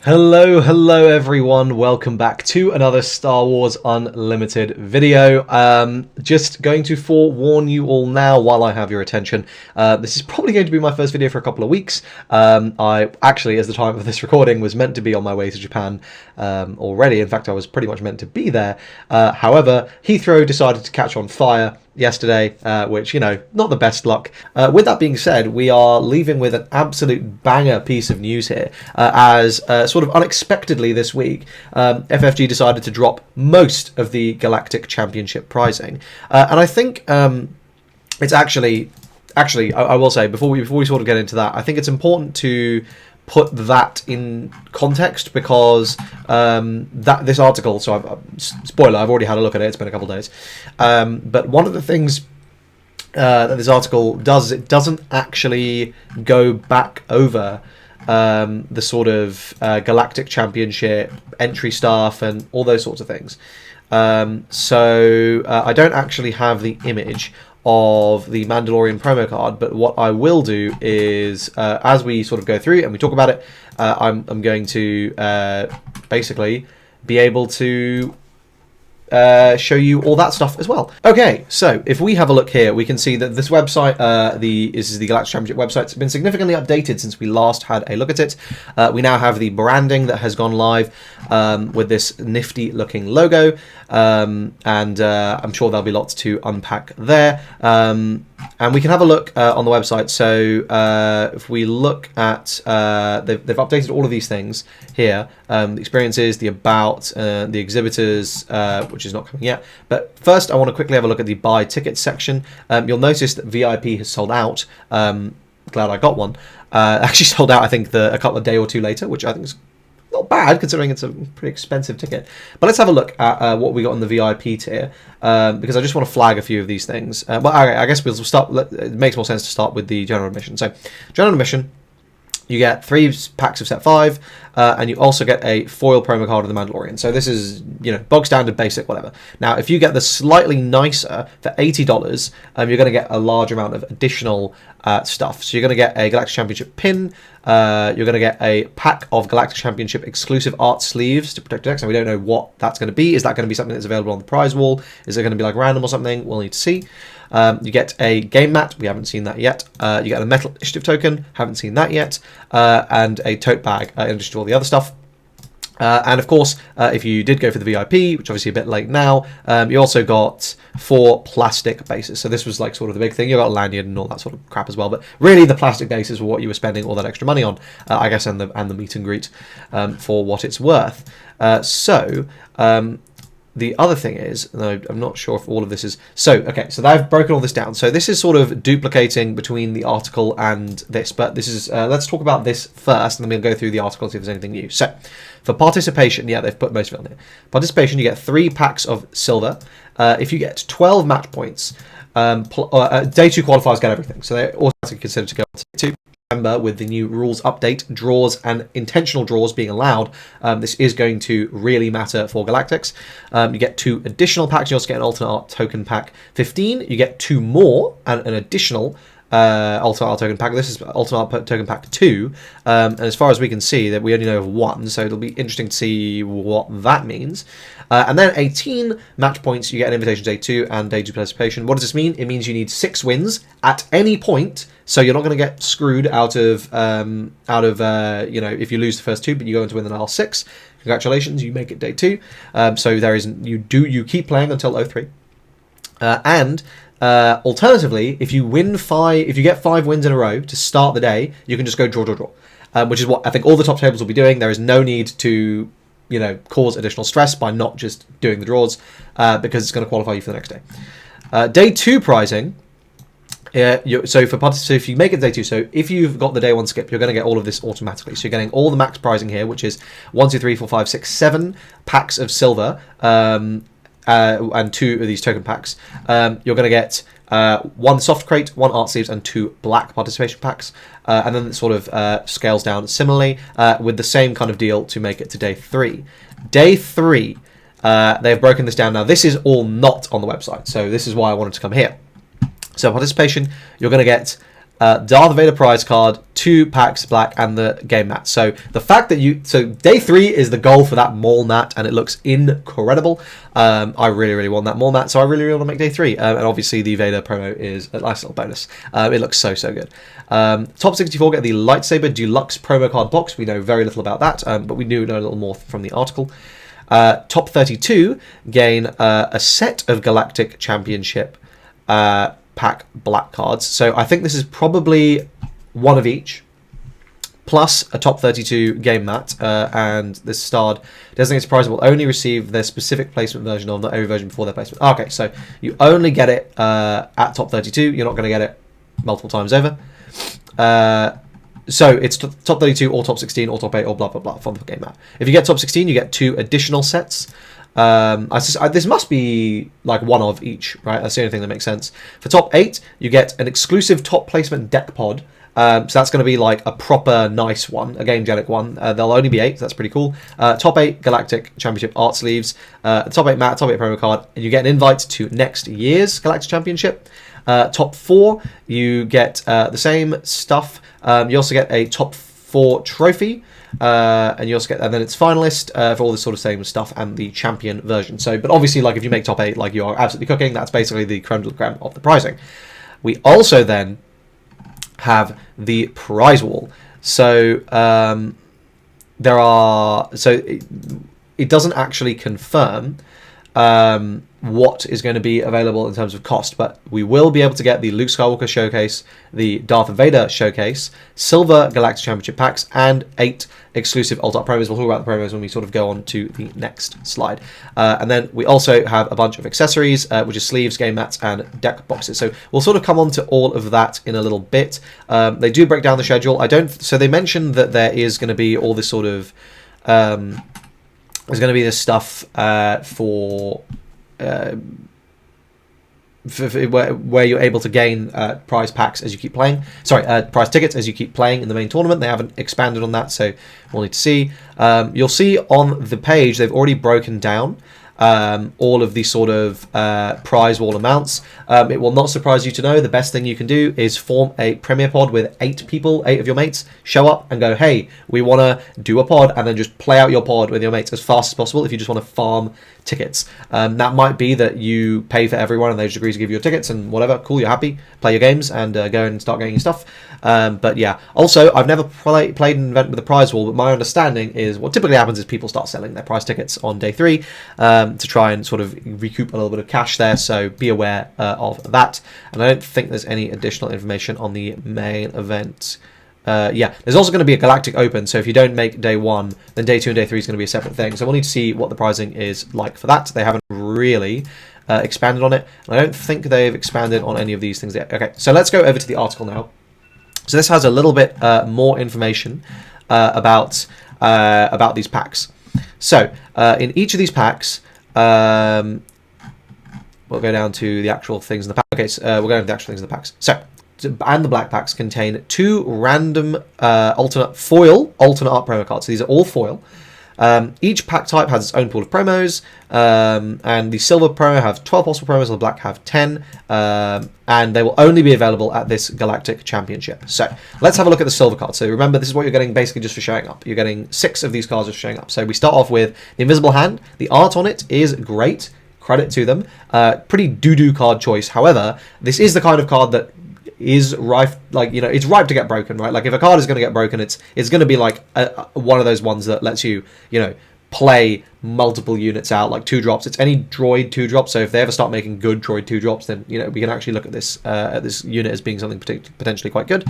Hello everyone, welcome back to another Star Wars Unlimited video. Just going to forewarn you all now while I have your attention. This is probably going to be my first video for a couple of weeks. I actually, as the time of this recording, was meant to be on my way to Japan already. In fact, I was pretty much meant to be there. However, Heathrow decided to catch on fire yesterday, which, you know, not the best luck. With that being said, we are leaving with an absolute banger piece of news here, as sort of unexpectedly this week, FFG decided to drop most of the Galactic Championship pricing. And I think it's actually, I will say, before we sort of get into that, I think it's important to put that in context, because this article, so spoiler, I've already had a look at it, it's been a couple of days, but one of the things that this article does is it doesn't actually go back over the sort of Galactic Championship entry stuff and all those sorts of things. So I don't actually have the image of the Mandalorian promo card, but what I will do is, as we sort of go through and we talk about it, I'm going to basically be able to show you all that stuff as well. Okay, so if we have a look here, we can see that this website, this is the Galactic Championship website. It's been significantly updated since we last had a look at it. We now have the branding that has gone live with this nifty looking logo, and I'm sure there'll be lots to unpack there. And we can have a look on the website. So if we look at, they've updated all of these things here. The experiences, the about, the exhibitors, which is not coming yet. But first, I want to quickly have a look at the buy tickets section. You'll notice that VIP has sold out. Glad I got one. Actually sold out, I think, a couple of day or two later, which I think is not bad considering it's a pretty expensive ticket. But let's have a look at what we got on the VIP tier, because I just want to flag a few of these things. Well, I guess we'll start. It makes more sense to start with the general admission. So, general admission, you get 3 packs of set 5, and you also get a foil promo card of the Mandalorian. So this is, you know, bog standard, basic, whatever. Now, if you get the slightly nicer for $80, you're going to get a large amount of additional stuff. So you're going to get a Galactic Championship pin. You're going to get a pack of Galactic Championship exclusive art sleeves to protect your decks, and we don't know what that's going to be. Is that going to be something that's available on the prize wall? Is it going to be like random or something? We'll need to see. You get a game mat. We haven't seen that yet. You get a metal initiative token. Haven't seen that yet. And a tote bag, in addition to all the other stuff. And of course, if you did go for the VIP, which obviously a bit late now, you also got 4 plastic bases. So this was like sort of the big thing. You got a lanyard and all that sort of crap as well. But really, the plastic bases were what you were spending all that extra money on, I guess, and the meet and greet for what it's worth. The other thing is, though I'm not sure if all of this is... So, okay, so I've broken all this down. So this is sort of duplicating between the article and this, but this is... let's talk about this first, and then we'll go through the article and see if there's anything new. So, for participation, yeah, they've put most of it on here. Participation, you get 3 packs of silver. If you get 12 match points, day 2 qualifiers get everything. So they're automatically considered to go on to 2. Remember, with the new rules update, draws and intentional draws being allowed, this is going to really matter for Galactics. You get 2 additional packs. You also get an alternate art token pack 15. You get 2 more and an additional alternate art token pack. This is alternate art token pack 2, and as far as we can see, that we only know of 1, so it'll be interesting to see what that means. And then 18 match points, you get an invitation day 2 and day 2 participation. What does this mean? It means you need 6 wins at any point, so you're not going to get screwed out of you know, if you lose the first 2, but you go on to win the last 6. Congratulations, you make it day 2. So there isn't, you keep playing until 03. Alternatively, if you get 5 wins in a row to start the day, you can just go draw, which is what I think all the top tables will be doing. There is no need to, you know, cause additional stress by not just doing the draws, because it's going to qualify you for the next day. Day 2 prizing. So if you make it day 2, so if you've got the day 1 skip, you're going to get all of this automatically. So you're getting all the max prizing here, which is 1, 2, 3, 4, 5, 6, 7 packs of silver, and 2 of these token packs. You're going to get 1 soft crate, 1 art sleeves, and 2 black participation packs. And then it sort of scales down similarly, with the same kind of deal to make it to day 3. Day 3, they've broken this down. Now, this is all not on the website, so this is why I wanted to come here. So participation, you're going to get Darth Vader prize card, 2 packs black, and the game mat. So the fact that so day 3 is the goal for that mall mat, and it looks incredible. I really want that mall mat, so I really want to make day 3. And obviously the Vader promo is a nice little bonus. It looks so good. Top 64 get the Lightsaber Deluxe promo card box. We know very little about that, but we do know a little more from the article. Top 32 gain a set of Galactic Championship pack black cards. So I think this is probably one of each, plus a top 32 game mat, and this starred designated prize will only receive their specific placement version of, not every version before their placement. Okay, so you only get it at top 32. You're not going to get it multiple times over. So it's top 32 or top 16 or top 8 or blah blah blah from the game mat. If you get top 16, you get 2 additional sets. This must be like one of each, right? That's the only thing that makes sense. For top 8, you get an exclusive top placement deck pod. So that's going to be like a proper nice one, a Game-genic one. There'll only be 8, so that's pretty cool. Top 8 Galactic Championship art sleeves. Top 8 mat, top 8 promo card, and you get an invite to next year's Galactic Championship. Top 4, you get the same stuff. You also get a top 4 trophy. And you also get, and then it's finalist for all this sort of same stuff and the champion version. So, but obviously, like if you make top 8, like you are absolutely cooking. That's basically the creme de la creme of the pricing. We also then have the prize wall. So it doesn't actually confirm what is going to be available in terms of cost, but we will be able to get the Luke Skywalker showcase, the Darth Vader showcase, silver Galactic Championship packs, and 8 exclusive alt art promos. We'll talk about the promos when we sort of go on to the next slide. And then we also have a bunch of accessories, which is sleeves, game mats, and deck boxes. So we'll sort of come on to all of that in a little bit. They do break down the schedule. So they mentioned that there is going to be all this sort of there's going to be this stuff where you're able to gain prize packs as you keep playing. Prize tickets as you keep playing in the main tournament. They haven't expanded on that, so we'll need to see. You'll see on the page they've already broken down all of the sort of prize wall amounts. It will not surprise you to know the best thing you can do is form a premier pod with 8 people, 8 of your mates, show up and go, hey, we want to do a pod, and then just play out your pod with your mates as fast as possible if you just want to farm tickets. That might be that you pay for everyone and they just agree to give you your tickets and whatever, cool, you're happy, play your games and go and start getting your stuff. But yeah, also I've never played an event with a prize wall, but my understanding is what typically happens is people start selling their prize tickets on day 3 to try and sort of recoup a little bit of cash there, so be aware of that. And I don't think there's any additional information on the main event. Yeah, there's also going to be a Galactic Open, so if you don't make day 1, then day 2 and day 3 is going to be a separate thing. So we'll need to see what the pricing is like for that. They haven't really expanded on it, and I don't think they've expanded on any of these things yet. Okay, so let's go over to the article now. So this has a little bit more information about these packs. So in each of these packs, we'll go down to the actual things in the pack. Okay, so we'll go into the actual things in the packs. So, and the black packs contain 2 random alternate art promo cards. So these are all foil. Each pack type has its own pool of promos, and the silver promo have 12 possible promos, and the black have 10, and they will only be available at this Galactic Championship. So let's have a look at the silver card. So remember, this is what you're getting basically just for showing up. You're getting 6 of these cards just for showing up. So we start off with the Invisible Hand. The art on it is great. Credit to them. Pretty doo-doo card choice. However, this is the kind of card that is rife, like, you know, it's ripe to get broken, right? Like if a card is going to get broken, it's going to be like one of those ones that lets you, you know, play multiple units out, like 2-drops. It's any droid 2-drop, so if they ever start making good droid 2-drops, then, you know, we can actually look at this unit as being something potentially quite good.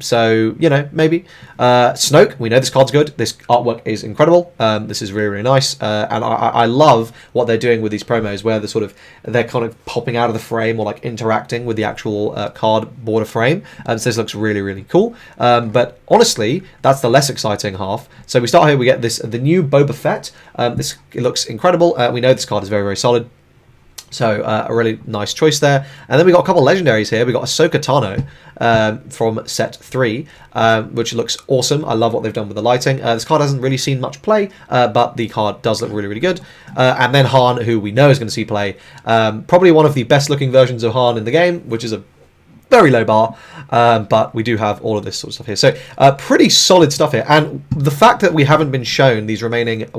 So, you know, maybe. Snoke, we know this card's good. This artwork is incredible. This is really, really nice. And I love what they're doing with these promos, where they're kind of popping out of the frame or like interacting with the actual card border frame. So this looks really, really cool. But honestly, that's the less exciting half. So we start here, we get the new Boba Fett. It looks incredible. We know this card is very, very solid. So a really nice choice there. And then we got a couple of legendaries here. We got Ahsoka Tano from set 3, which looks awesome. I love what they've done with the lighting. This card hasn't really seen much play, but the card does look really, really good. And then Han, who we know is going to see play. Probably one of the best looking versions of Han in the game, which is a very low bar, but we do have all of this sort of stuff here. So pretty solid stuff here. And the fact that we haven't been shown these remaining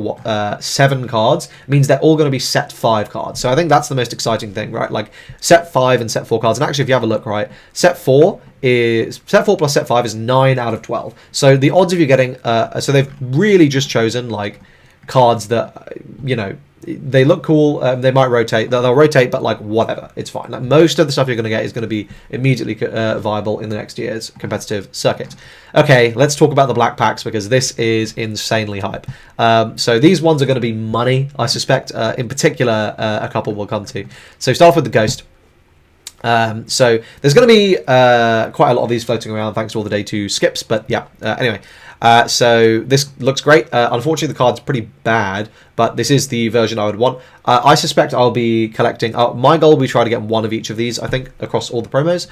7 cards means they're all going to be set 5 cards. So I think that's the most exciting thing, right? Like set 5 and set 4 cards. And actually, if you have a look, right, set 4 plus set 5 is 9 out of 12. So the odds of you getting so they've really just chosen like cards that, you know, they look cool. They might rotate. They'll rotate, but like whatever, it's fine. Like most of the stuff you're going to get is going to be immediately viable in the next year's competitive circuit. Okay, let's talk about the black packs because this is insanely hype. So these ones are going to be money, I suspect. In particular, a couple we'll come to. So start off with the Ghost. So there's going to be quite a lot of these floating around thanks to all the day 2 skips. But yeah, anyway. So this looks great. Unfortunately, the card's pretty bad, but this is the version I would want. I suspect I'll be collecting... my goal will be try to get 1 of each of these, I think, across all the promos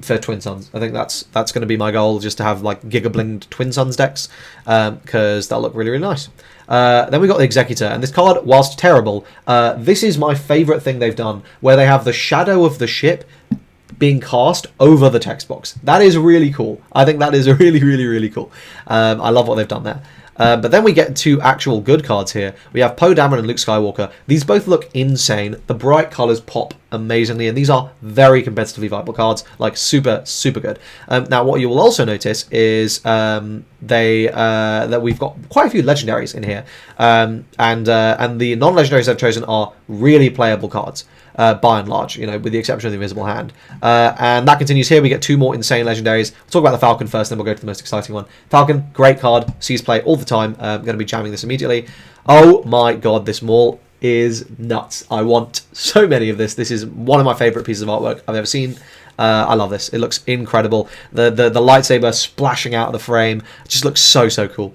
for Twin Suns. I think that's going to be my goal, just to have like Giga Blinged Twin Suns decks, because that'll look really, really nice. Then we got the Executor, and this card, whilst terrible, this is my favourite thing they've done, where they have the shadow of the ship being cast over the text box. That is really cool. I think that is really, really, really cool. I love what they've done there. But then we get 2 actual good cards here. We have Poe Dameron and Luke Skywalker. These both look insane. The bright colours pop amazingly, and these are very competitively viable cards, like super, super good. Now, what you will also notice is that we've got quite a few legendaries in here, and the non-legendaries I've chosen are really playable cards. By and large, you know, with the exception of the Invisible Hand. And that continues here. We get 2 more insane legendaries. We'll talk about the Falcon first, then we'll go to the most exciting one. Falcon, great card. Sees play all the time. I'm going to be jamming this immediately. Oh my god, this maul is nuts. I want so many of this. This is one of my favourite pieces of artwork I've ever seen. I love this. It looks incredible. The lightsaber splashing out of the frame just looks so, so cool.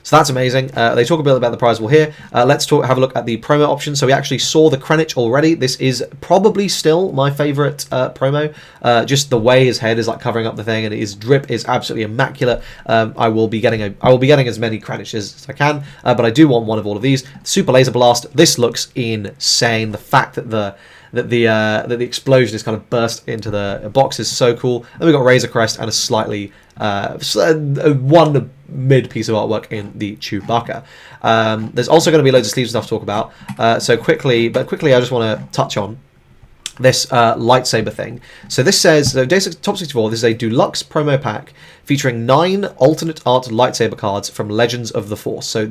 So that's amazing. They talk a bit about the prize pool here. Let's have a look at the promo options. So we actually saw the Krennic already. This is probably still my favourite promo. Just the way his head is like covering up the thing, and his drip is absolutely immaculate. I will be getting as many Krennics as I can, but I do want one of all of these. Super Laser Blast. This looks insane. The fact that the explosion is kind of burst into the box is so cool. Then we've got Razor Crest and a slightly one mid piece of artwork in the Chewbacca. There's also going to be loads of sleeve stuff to talk about. So quickly, I just want to touch on this lightsaber thing. So this says, Top 64, this is a deluxe promo pack featuring 9 alternate art lightsaber cards from Legends of the Force. So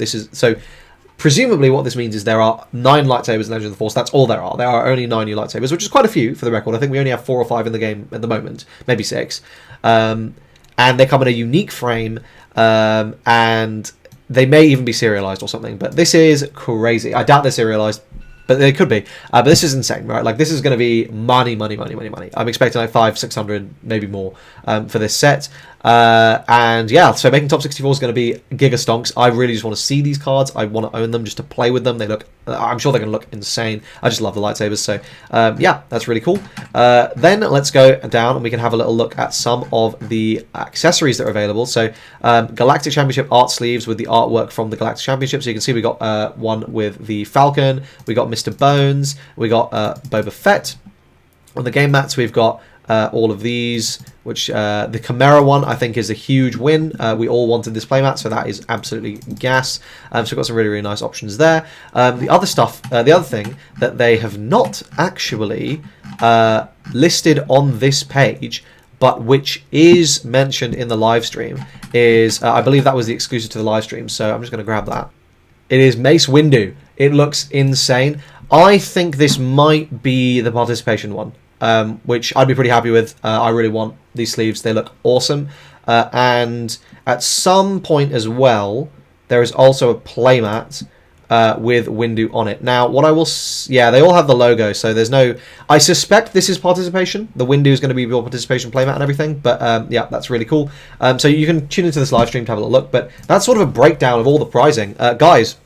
presumably what this means is there are 9 lightsabers in Legends of the Force. That's all there are. There are only 9 new lightsabers, which is quite a few for the record. I think we only have 4 or 5 in the game at the moment, maybe 6. And they come in a unique frame, and they may even be serialized or something. But this is crazy. I doubt they're serialized, but they could be. But this is insane, right? Like, this is going to be money. I'm expecting like 500-600, maybe more, for this set. And yeah, so making top 64 is going to be giga stonks. I really just want to see these cards. I want to own them just to play with them. They look, I'm sure they're going to look insane. I just love the lightsabers. So yeah, that's really cool. Then let's go down and we can have a little look at some of the accessories that are available. So Galactic Championship art sleeves with the artwork from the Galactic Championship. So you can see we got one with the Falcon. We got Mr. Bones. We got Boba Fett. On the game mats, we've got all of these, which the Chimera one I think is a huge win. We all wanted this playmat, so that is absolutely gas. So we've got some really, really nice options there. The other stuff, the other thing that they have not actually listed on this page, but which is mentioned in the live stream, is I believe that was the exclusive to the live stream. So I'm just going to grab that. It is Mace Windu. It looks insane. I think this might be the participation one. Which I'd be pretty happy with. I really want these sleeves. They look awesome. And at some point as well, there is also a playmat with Windu on it. Now, what I will... Yeah, they all have the logo, so there's no... I suspect this is participation. The Windu is going to be your participation playmat and everything. But yeah, that's really cool. So you can tune into this live stream to have a little look. But that's sort of a breakdown of all the prizing. Guys,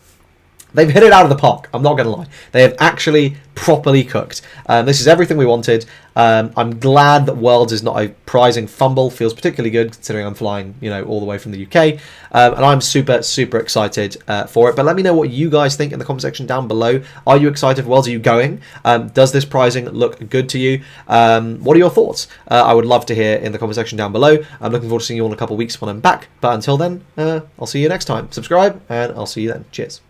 they've hit it out of the park. I'm not going to lie. They have actually properly cooked. This is everything we wanted. I'm glad that Worlds is not a prizing fumble. Feels particularly good considering I'm flying, all the way from the UK. And I'm super, super excited for it. But let me know what you guys think in the comment section down below. Are you excited for Worlds? Are you going? Does this prizing look good to you? What are your thoughts? I would love to hear in the comment section down below. I'm looking forward to seeing you all in a couple of weeks when I'm back. But until then, I'll see you next time. Subscribe, and I'll see you then. Cheers.